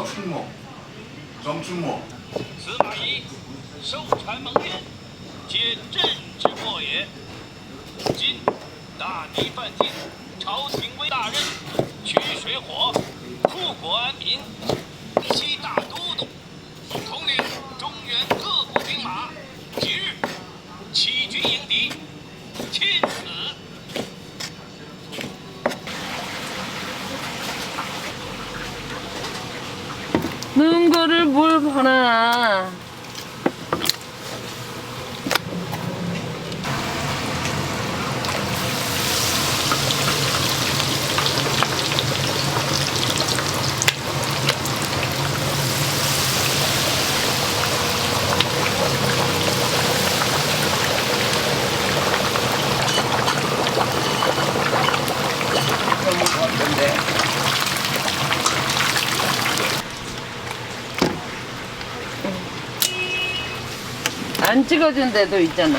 충무, 정충무. 司马懿受禅蒙面，皆朕之过也。今大敌犯境，朝廷为大任，取水火，护国安民。西大都督统领中原各部兵马，即日起军迎敌，钦此。 넣은 거를 뭘 봐나. 안 찍어준 데도 있잖아.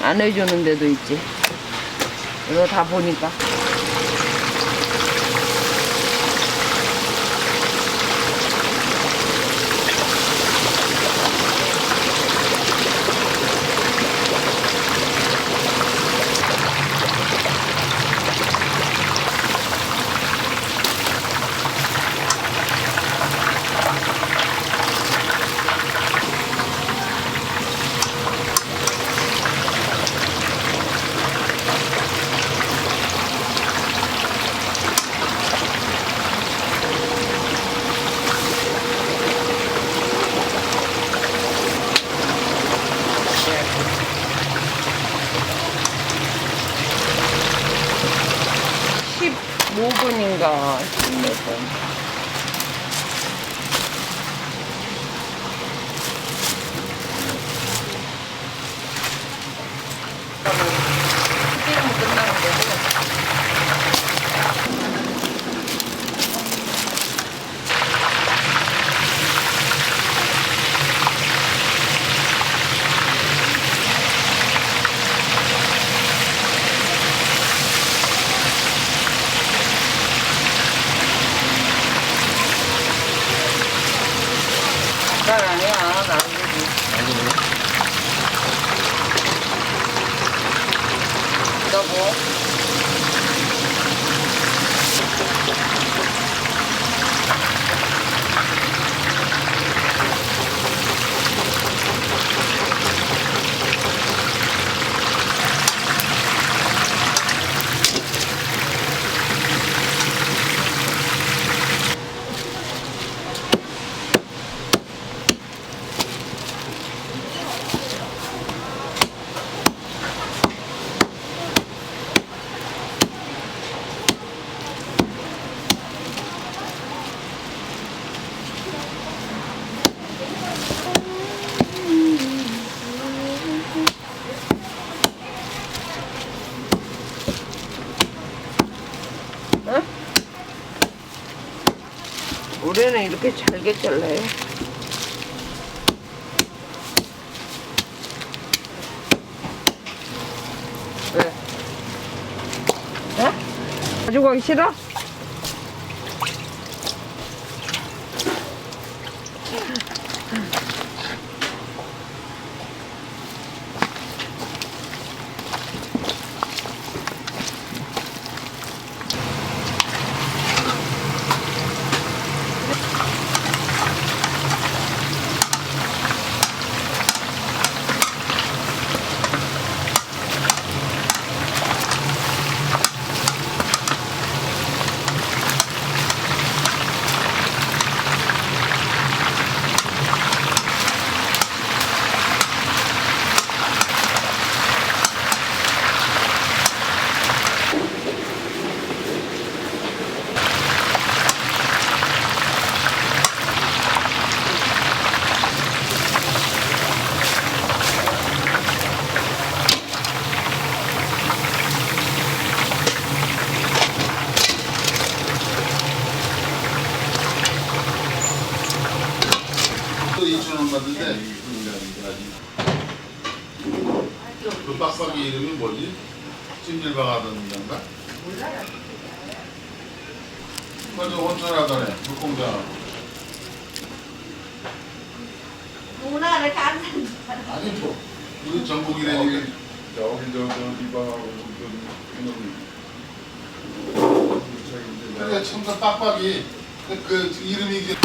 안 해주는 데도 있지. 이거 다 보니까. 오 분인가 10몇 분. 튀기면 끝나는 거고. 난 아니야, 나는 거지. 여보. 응? 우리는 이렇게 잘게 잘라요. 왜? 어? 가지고 가기 싫어? 또 2,000원 받는데 그 빡빡이 이름이 뭐지? 찜질방 하던 데인가? 몰라요. 먼저 온천하다네 물공장. 누나 이렇게 앉았는데. 아니 뭐 우리 전북이라니까. 저기 저 리방하고 그래 첨가 빡빡이 그 이름이 이제